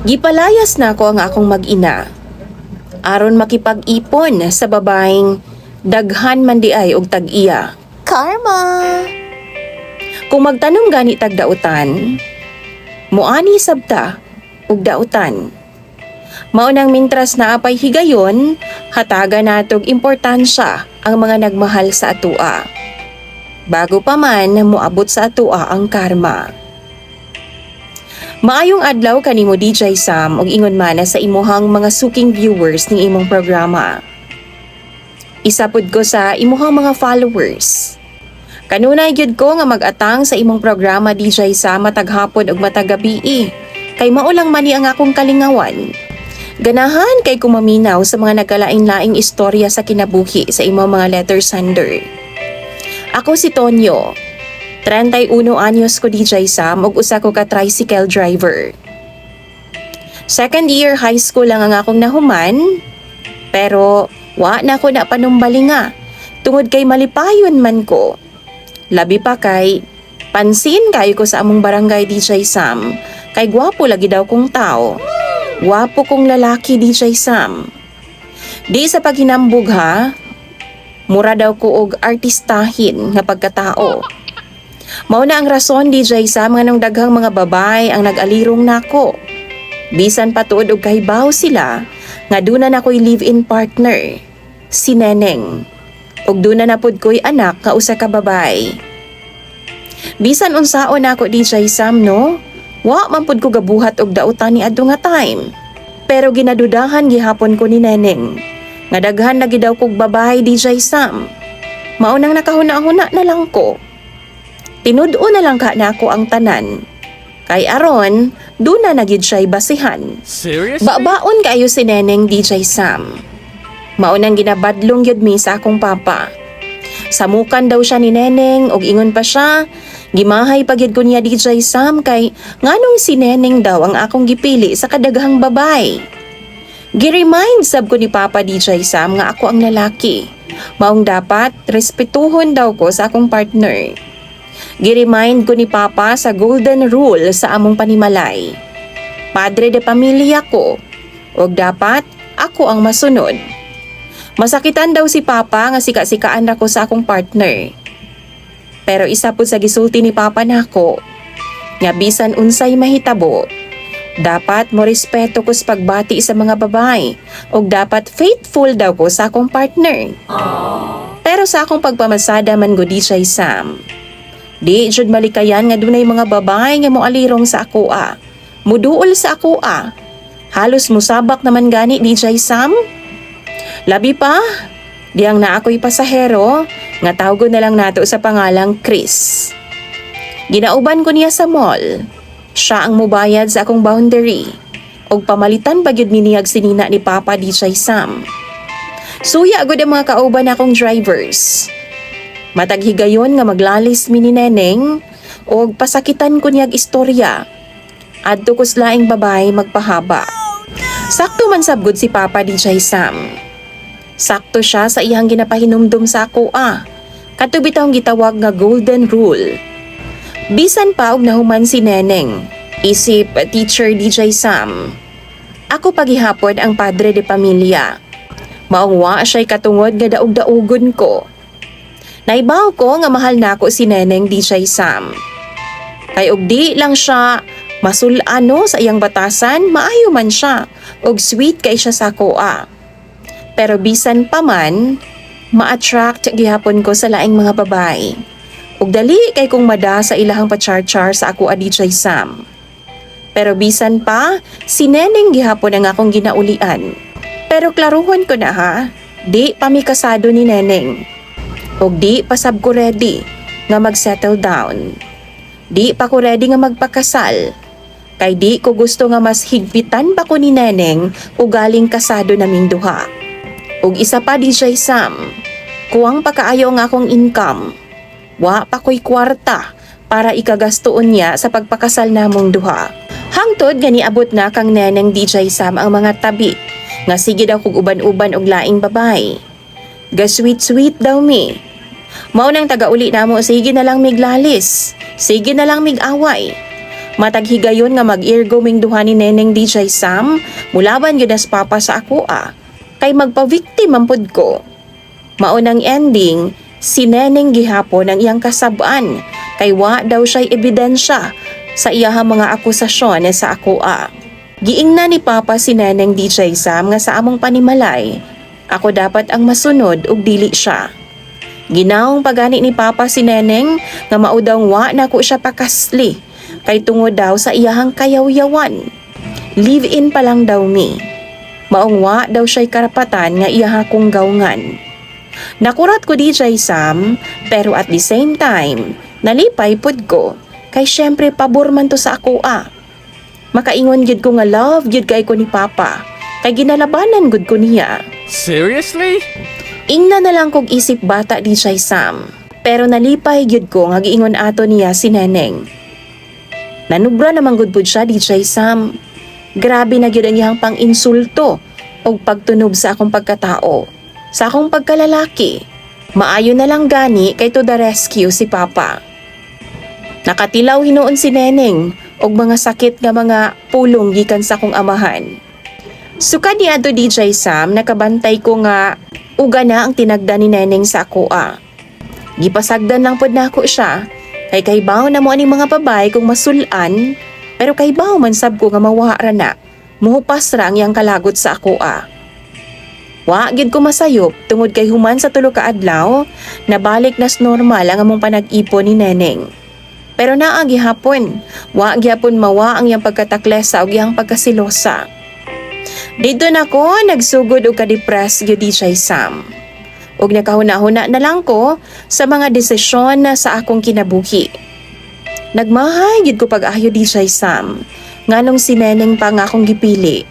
Gipalayas na ako ang akong mag-ina aron makipag-ipon sa babaeng daghan man di ay og tag-iya. Karma! Kung magtanong gani tagdautan, muani sabta og dautan. Maunang mintras na apay higayon, hataga natog importansya ang mga nagmahal sa atua. Bago pa man moabot sa atua ang karma. Maayong adlaw kanimo DJ Sam ug ingon mana sa imuhang mga suking viewers ning imong programa. Isa pud ko sa imuhang mga followers. Kanunay gyud ko nga mag-atang sa imong programa DJ Sam matag hapon ug matag gabi kay maulang mani ang akong kalingawan. Ganahan kay kumaminaw sa mga nagkalain-laing istorya sa kinabuhi sa imong mga letter sender. Ako si Tonyo. 31 anyos ko DJ Sam ug usa ko ka tricycle driver. Second year high school lang ang akong nahuman, pero wa na ko na panumbalinga tungod kay malipayon man ko. Labi pa kay pansin kayo ko sa among barangay DJ Sam, kay gwapo lagi daw kong tao. Gwapo kong lalaki DJ Sam. Di sa paghinambog ha, mura daw ko og artistahin nga pagkatao. Mao na ang rason DJ Sam nga nung daghang mga babay ang nag-alirong nako. Bisan patuod og kahibaw sila nga duna na ko'y live-in partner, si Neneng. Ug duna na pud ko'y anak nga usa ka babay. Bisan unsaon nako DJ Sam no, wa man pud ko gabuhat og dautan ni adto nga time. Pero ginadudahan gihapon ko ni Neneng nga daghan na gid daw kog babay DJ Sam. Mao nang nakahuna-huna na lang ko. Tinud-o na lang ka na ako ang tanan. Kay aron, duna na gid siya'y basihan. Seriously? Babaon kayo si Neneng DJ Sam. Maunang ginabadlong yun mi sa akong papa. Samukan daw siya ni Neneng og ingon pa siya, gimahay pagyud ko niya DJ Sam kay nganong si Neneng daw ang akong gipili sa kadaghang babay. Giremind sab ko ni Papa DJ Sam nga ako ang lalaki. Maong dapat respetuhon daw ko sa akong partner. Giremind ko ni Papa sa golden rule sa among panimalay. Padre de pamilya ko, ug dapat ako ang masunod. Masakitan daw si Papa nga sika-sikaan ako sa akong partner. Pero isa pud sa gisulti ni Papa nako, nga bisan unsay mahitabo, dapat mo respeto ko sa pagbati sa mga babae, ug dapat faithful daw ko sa akong partner. Pero sa akong pagpamasada man go DJ Sam, di jud malikayan nga dunay mga babae nga moalirong sa akoa. Muduol sa akoa. Halos musabak naman gani DJ Sam. Labi pa, diyang na ako'y pasahero nga tawgon na lang nato sa pangalang Chris. Ginauban ko niya sa mall. Siya ang mubayad sa akong boundary. Og pamalitan pagyud miniyag sinina ni Papa DJ Sam. Suya agud ang mga kauban akong drivers. Matag higayon nga maglalis mi ni Neneng og pasakitan ko niyag istorya. Adto ko laing babay magpahaba. Sakto man sabgod si Papa DJ Sam. Sakto siya sa iyang ginapahinumdum sa ako Katubi taong gitawag nga golden rule. Bisan pa og nahuman si Neneng, isip teacher DJ Sam. Ako paghihapon ang padre de pamilya. Maong wa siya'y katungod nga daog-daugon ko. Naibaw ko nga mahal na ako si Neneng DJ Sam. Kay og di lang siya masulano sa iyang batasan, maayo man siya og sweet kay siya sa koa. Pero bisan pa man, ma-attract gihapon ko sa laing mga babae. Ug dali kay kong mada sa ilahang pachar-char sa ako DJ Sam. Pero bisan pa, si Neneng gihapon ang akong ginaulian. Pero klaruhon ko na ha, di pa mi kasado ni Neneng. Og di pa sab ko ready nga mag-settle down. Di pa ko ready nga magpakasal. Kay di ko gusto nga mas higpitan pa ko ni Neneng o galing kasado naming duha. Og isa pa DJ Sam, kuwang pakaayo nga akong income. Wa pa ko'y kwarta para ikagastoon niya sa pagpakasal namong duha. Hangtod gani abot na kang Neneng DJ Sam ang mga tabi nga sige daw kog uban-uban og laing babay. Ga-sweet-sweet daw mi. Mao nang taga-uli namo, sige na lang miglalis, sige na lang mig-away. Matag higayon nga mag-eargoming duha ni Neneng DJ Sam, mulaban yun as papa sa ako kay magpa-victim ang pud ko. Maunang ending, si Neneng gihapon ang iyang kasabaan, kay wa daw siya'y ebidensya sa iyahang mga akusasyon sa ako Giingna ni Papa si Neneng DJ Sam nga sa among panimalay, ako dapat ang masunod ug dili siya. Ginaong pagani ni Papa si Neneng nga maudang wa na ko siya pakasli, kay tungod daw sa iyahang kayawyawan. Live-in pa lang daw mi. Maong wa daw siya'y karapatan nga iyaha kong gawngan. Nakurat ko DJ Sam, pero at the same time, nalipay pud ko, kay syempre pabor man to sa ako Makaingon gyud ko nga love gyud kay ko ni Papa, kay ginalabanan gud ko niya. Seriously? Ingna na lang kog isip bata DJ Sam, pero nalipay gyud ko nga giingon ato niya si Neneng. Nanubra naman gud pud siya DJ Sam. Grabe na gyud ang iyang pang-insulto og pagtunob sa akong pagkatao, sa akong pagkalalaki. Maayo na lang gani kay to the rescue si Papa. Nakatilaw hinuon si Neneng og mga sakit nga mga pulong gikan sa akong amahan. Sukad ni adto DJ Sam, nakabantay ko nga uga na ang tinagda ni Neneng sa ako Gipasagdan lang pod nako siya, kay kaybaw na mo aning mga babay kung masulan, pero kaybaw man sab ko nga mawara na, muhupas ra ang iyang kalagot sa ako Wa gid ko masayop tungod kay human sa tulo ka adlaw, nabalik nas normal ang among panag-ipon ni Neneng. Pero naa gihapon, wa gihapon mawa ang iyang pagkataklesa o iyang pagkasilosa. Dito na ko nagsugod og ka-depress gyud DJ Sam. Og nakahuna-huna na lang ko sa mga desisyon na sa akong kinabuhi. Nagmahay gyud ko pag-ayo DJ Sam, nganong si Neneng pa nga akong gipili.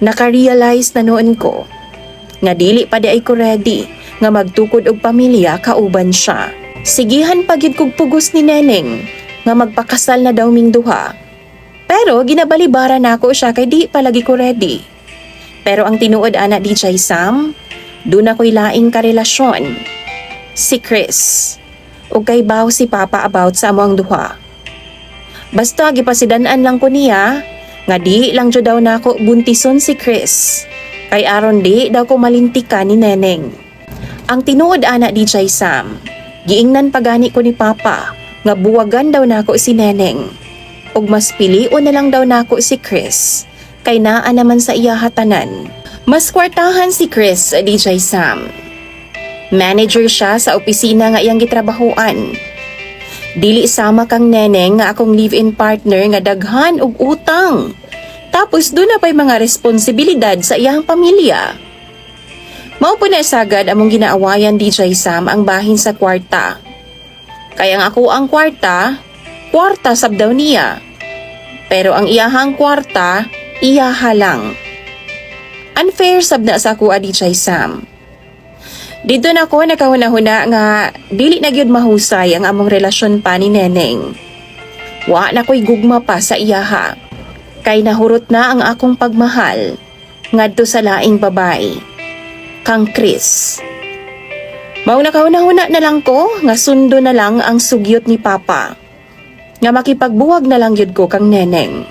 Naka-realize na noon ko nga dili pa di ay ko ready nga magtukod og pamilya kauban siya. Sigihan pagid kog pugos ni Neneng nga magpakasal na daw ming duha. Pero ginabalibara na ako siya kay di palagi ko ready. Pero ang tinuod ana DJ Sam, doon ako'y laing karelasyon. Si Chris. O kay baw si Papa about sa among duha. Basta gipasidan-an lang ko niya nga di lang jud daw nako buntison si Chris. Kay aron di daw ko malintikan ni Neneng. Ang tinuod ana DJ Sam, giingnan pagani ko ni Papa nga buwagan daw nako si Neneng. Ug mas pilion na lang daw nako si Chris, kay naa naman sa iya hatanan. Mas kwartahan si Chris, DJ Sam. Manager siya sa opisina nga iyang gitrabahuan. Dili sama kang Neneng nga akong live-in partner nga daghan og utang. Tapos doon na pa'y mga responsibilidad sa iyang pamilya. Mao po na sagad among ginaawayan DJ Sam ang bahin sa kwarta. Kaya ang ako ang kwarta sab daw niya. Pero ang iyahang kwarta, iyaha lang. Unfair sab na sa ako DJ Sam. Dito na ko nakahuna-huna nga dili na gyud mahusay ang among relasyon pa ni Neneng. Wa na ko'y gugma pa sa iyaha. Kay nahurot na ang akong pagmahal ngadto sa laing babae, kang Chris. Mao nakahuna-huna na lang ko nga sundo na lang ang sugyot ni Papa. Nga makipagbuwag na lang yun ko kang Neneng.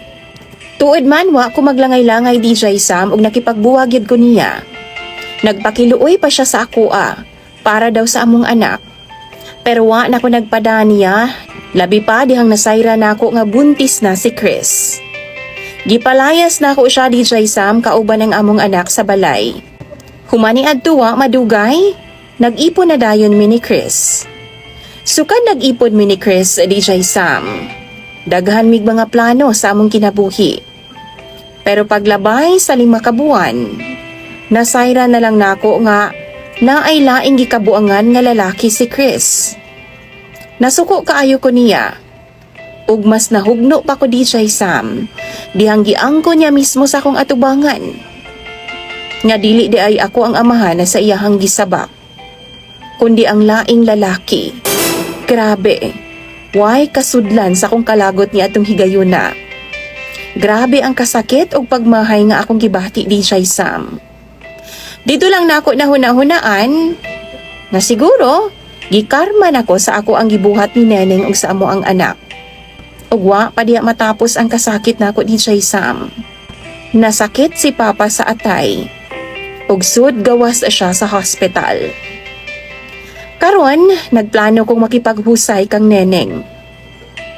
Tuod man wa ko maglangay-langay DJ Sam ug nakipagbuwag yun ko niya. Nagpakiluoy pa siya sa ako para daw sa among anak. Pero wa na ko nagpada niya, labi pa dihang nasayra na ako nga buntis na si Chris. Gipalayas na ako siya DJ Sam kauban ng among anak sa balay. Humani adto wa madugay, nag-ipon na dayon mi ni Chris. Sukad nag-ipon mi ni Chris DJ Sam. Daghan mig mga plano sa among kinabuhi. Pero paglabay sa 5 kabuan, nasayra na lang nako nga naay laing gikabuangan nga lalaki si Chris. Nasuko kaayo ko niya. Ug mas nahugno pa ko DJ Sam, dihang giangko niya mismo sa akong atubangan. Nga dili di ay ako ang amahan na sa iyahang gisabak, kundi ang laing lalaki. Grabe, why kasudlan sa akong kalagot niya atong higayuna. Grabe ang kasakit o pagmahay nga akong gibati DJ Sam. Dito lang nako nahuna-hunaan nga siguro gikarma nako sa ako ang gibuhat ni Neneng ug sa amo ang anak. ug wa pa diya matapos ang kasakit nako DJ Sam. Nasakit si Papa sa atay, ug sud gawas siya sa hospital. Karon, nagplano kong makipaghusay kang Neneng.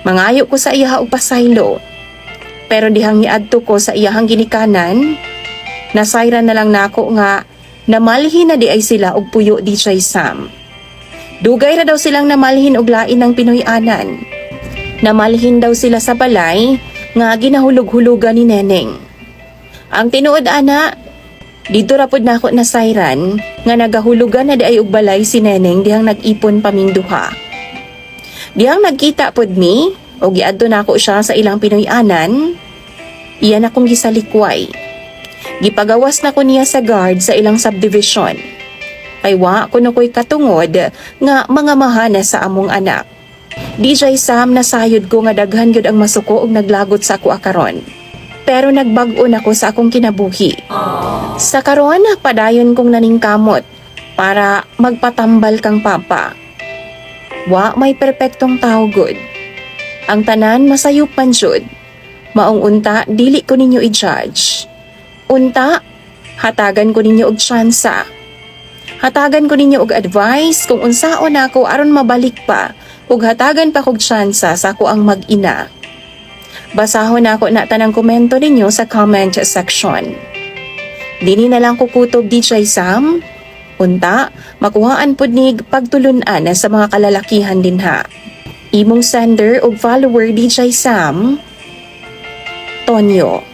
Mangayo ko sa iya og pasaylo. Pero dihang niadto ko sa iyahang ginikanan, nasayran na lang nako nga namalhin na di ay sila og puyo DJ Sam. Dugay ra daw silang namalhin og lain ng Pinoy-anan. Namalhin daw sila sa balay nga ginahulog-hulugan ni Neneng. Ang tinuod ana, dito ra pud nako nasayran nga nagahulugan na di ay og balay si Neneng dihang nag-ipon paming duha. Dihang nagkita pud mi, o giadto nako siya sa ilang Pinoy-anan, iyan akong gisalikway. Gipagawas na ko niya sa guard sa ilang subdivision. Kay wa ko na ko'y katungod nga mga mahana sa among anak. DJ Sam, nasayod ko nga daghan gyud ang masuko og naglagot sa ako akaron. Pero nagbag-o na ko sa akong kinabuhi. Sa karon, padayon kong naningkamot para magpatambal kang Papa. Wa may perpektong tao good. Ang tanan masayop man jud. Maong unta, dili ko ninyo i-judge. Unta, hatagan ko ninyo og tsansa. Hatagan ko ninyo og advice kung unsaon ako aron mabalik pa ug hatagan pa kog tsansa sa ako ang mag-ina. Basahon ako na tanang komento ninyo sa comment section. Dini na lang kukutob DJ Sam. Unta, makuhaan pud nig pagtulunan sa mga kalalakihan dinha. Imong sender ug follower DJ Sam, Tonyo.